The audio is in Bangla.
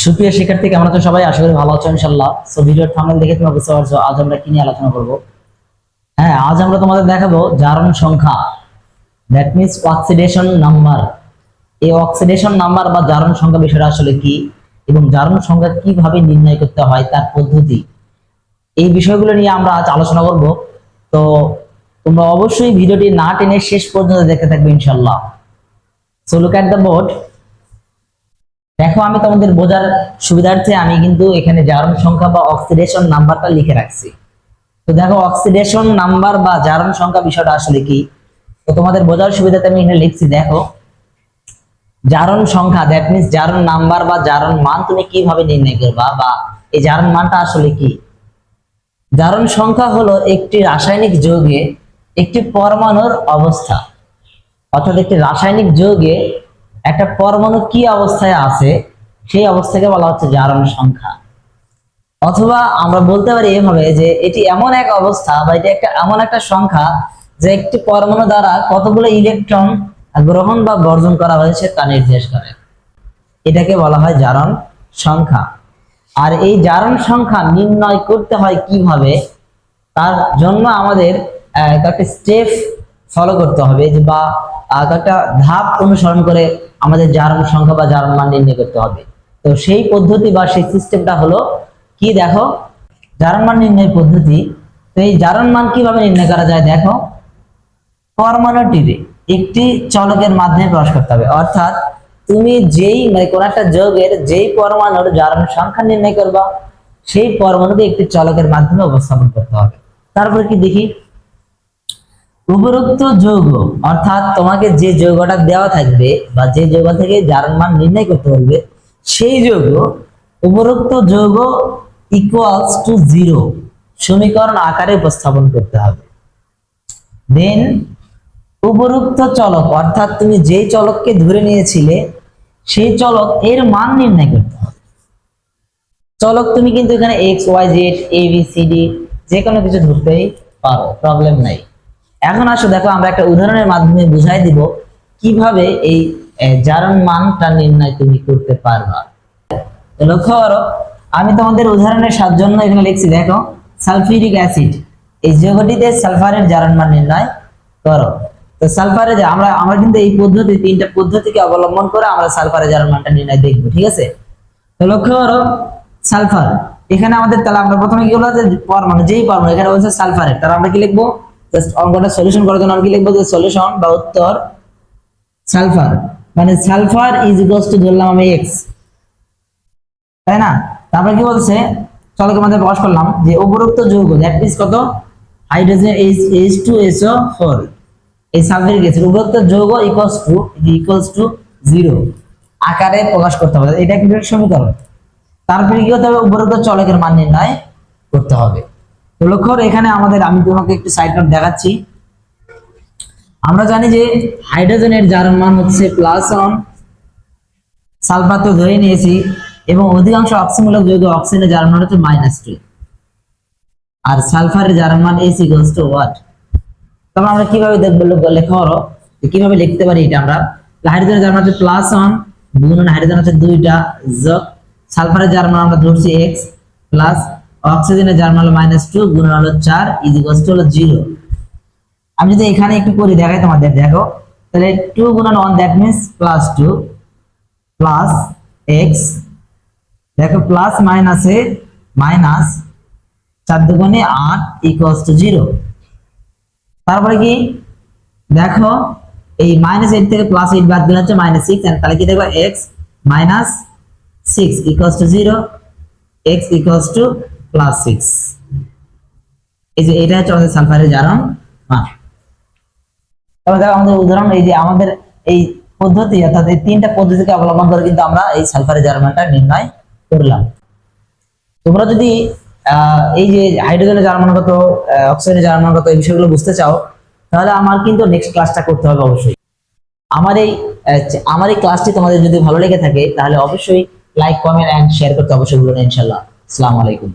সুপ্রিয় শিক্ষার্থী, কেমন আছো সবাই? আশা করি ভালো আছো ইনশাআল্লাহ। সো ভিডিওর থাম্বনেল দেখে তোমরা বুঝতে পারছো আজ আমরা কি নিয়ে আলোচনা করব। হ্যাঁ, আজ আমরা তোমাদের দেখাবো জারণ সংখ্যা, দ্যাট মিন্স অক্সিডেশন নাম্বার। এই অক্সিডেশন নাম্বার বা জারণ সংখ্যা বিষয়টা আসলে কি এবং জারণ সংখ্যা কিভাবে নির্ণয় করতে হয় তার পদ্ধতি, এই বিষয়গুলো নিয়ে আমরা আজ আলোচনা করব। তো তোমরা অবশ্যই ভিডিওটি না টেনে শেষ পর্যন্ত দেখতে থাকবে ইনশাআল্লাহ। So look at the board. দেখো, আমি তোমাদের বোঝার সুবিধার্থে আমি কিন্তু এখানে জারণ সংখ্যা বা অক্সিডেশন নাম্বারটা লিখে রাখছি। তো দেখো, অক্সিডেশন নাম্বার বা জারণ সংখ্যা বিষয়টা আসলে কি, তো তোমাদের বোঝার সুবিধাতে আমি এখানে লিখছি। দেখো, জারণ সংখ্যা দ্যাট মিন্স জারণ নাম্বার বা জারণ মান তুমি কিভাবে নির্ণয় করবা বা এই জারণ মানটা আসলে কি। জারণ সংখ্যা হলো একটি রাসায়নিক যৌগে একটি পরমাণুর অবস্থা, অর্থাৎ একটি রাসায়নিক যৌগে একটা পরমাণু কি অবস্থায় আছে সেই অবস্থাকে বলা হচ্ছে জারণ সংখ্যা। অথবা আমরা বলতে পারি এভাবে যে এটি এমন এক অবস্থা বা এটি এমন একটা সংখ্যা যে একটি পরমাণু দ্বারা কতগুলো ইলেকট্রন গ্রহণ বা বর্জন করা হয়েছে তা নির্দেশ করে। এটাকে বলা হয় জারণ সংখ্যা। আর এই জারণ সংখ্যা নির্ণয় করতে হয় কিভাবে, তার জন্য আমাদের একটা স্টেপ ফলো করতে হবে বা একটা ধাপ অনুসরণ করে আমাদের জারণ সংখ্যা বা জারণ মান নির্ণয় করতে হবে। তো সেই পদ্ধতি বা সেই সিস্টেমটা হলো কি, দেখো, জারণ মান নির্ণয় পদ্ধতি। তো এই জারণ মান কিভাবে নির্ণয় করা যায়, দেখো, পরমাণুটির একটি চলকের মাধ্যমে প্রকাশ করতে হবে। অর্থাৎ তুমি যেই কোন একটা যৌগের যেই পরমাণুর জারণ সংখ্যা নির্ণয় করবা সেই পরমাণুকে একটি চলকের মাধ্যমে উপস্থাপন করতে হবে। তারপরে কি দেখি, উপরোক্ত যৌগ, অর্থাৎ তোমাকে যে যৌগটা দেওয়া থাকবে বা যে যৌগ থেকে জারণ মান নির্ণয় করতে বলবে সেই যৌগ, উপরোক্ত যৌগ ইকুয়ালস টু 0 সমীকরণ আকারে উপস্থাপন করতে হবে। দেন উপরোক্ত চলক, অর্থাৎ তুমি যেই চলককে ধরে নিয়েছিলে সেই চলক এর মান নির্ণয় করতে হবে। চলক তুমি কিন্তু এখানে x Y Z A B C D যে কোনো কিছু ধরতেই পারো, প্রবলেম নাই। এখন আসো, দেখো, আমরা একটা উদাহরণের মাধ্যমে বুঝাই দিব কিভাবে এই জারণ মানটা নির্ণয় তুমি করতে পারবা। লক্ষ্য করো, আমি তোমাদের উদাহরণের জন্য এখানে লিখছি। দেখো, সালফিউরিক অ্যাসিড, এই যৌগটিতে সালফারের জারণ মান নির্ণয় করো। তো সালফারের আমরা কিন্তু এই পদ্ধতি, তিনটা পদ্ধতিকে অবলম্বন করে আমরা সালফারের জারণ মানটা নির্ণয় দেখব, ঠিক আছে? তো লক্ষ্য করো, সালফার, এখানে আমাদের তাহলে আমরা প্রথমে কি বলবো যে পরমাণু, যেই পরমাণু এখানে বলছে সালফারের, তাহলে আমরা কি লিখবো, জাস্ট অঙ্কটা সলিউশন করার জন্য আমরা কি লিখবো যে সলিউশন বা উত্তর সালফার, মানে সালফার ইজ ইকুয়ালস টু ধরলাম আমি এক্স, তাই না? তারপরে কি বলছে, চলকের মধ্যে প্রকাশ করলাম যে উপরোক্ত যৌগ দ্যাট মিন্স কত, হাইড্রোজেন H2SO4, এই সালফারিক অ্যাসিড উপরোক্ত যৌগ ইকুয়ালস টু 0 আকারে প্রকাশ করতে হবে। এটা কি সমীকরণ। তারপরে কি করতে হবে, উপরোক্ত চলকের মান নির্ণয় করতে হবে। তো লক্ষ্য করো, এখানে আমাদের, আমি তোমাকে একটু সাইড নোট দেখাচ্ছি। আমরা জানি যে হাইড্রোজেনের জারণ মান হচ্ছে +1, সালফার তো ধরে নিয়েছি, এবং অধিকাংশ অক্সিমূলক যৌগ অক্সিজেনের জারণ মান হচ্ছে -2, আর সালফারের জারণ মান H ইকুয়ালস টু হোয়াট। তবে আমরা কিভাবে দেখব, লেখা হলো কিভাবে লিখতে পারি এটা আমরা। হাইড্রোজেনের জারণ মান হচ্ছে +1 গুণন হাইড্রোজেন হচ্ছে 2টা যোগ সালফারের জারণ মান আমরা ধরছি x প্লাস অক্সিজেনের জারণ মান হলো -2 গুণন হলো 4 ইজ ইকুয়ালস টু 0। আমি যদি এখানে একটু করে দেখাই তোমাদের, দেখো, তাহলে 2 গুণন 1 দ্যাট মিন্স +2 প্লাস x, দেখো প্লাস মাইনাসে মাইনাস, 4 দুগুণে 8 ইকুয়ালস টু 0। তারপরে কি দেখো, এই -8 থেকে +8 বাদ দিলে হচ্ছে -6, তাহলে কি দেখবা x -6 equals to 0, x equals to +6। এই যে এটা হচ্ছে আমাদের সালফারের জারণ মান। তাহলে দেখো আমাদের উদাহরণ, এই যে আমাদের এই পদ্ধতি, অর্থাৎ এই তিনটা পদ্ধতিকে অবলম্বন করে কিন্তু আমরা এই সালফারের জারণ মানটা নির্ণয় করলাম। তোমরা যদি এই যে হাইড্রোজেনের জারণ মান কত, অক্সিজেনের জারণ মান কত, এই বিষয়গুলো বুঝতে চাও, তাহলে আমার কিন্তু নেক্সট ক্লাসটা করতে হবে অবশ্যই। আমার এই ক্লাসটি তোমাদের যদি ভালো লেগে থাকে তাহলে অবশ্যই লাইক, কমেন্ট এন্ড শেয়ার করতে অবশ্যই ভুলবেন না ইনশাআল্লাহ। আসসালামু আলাইকুম।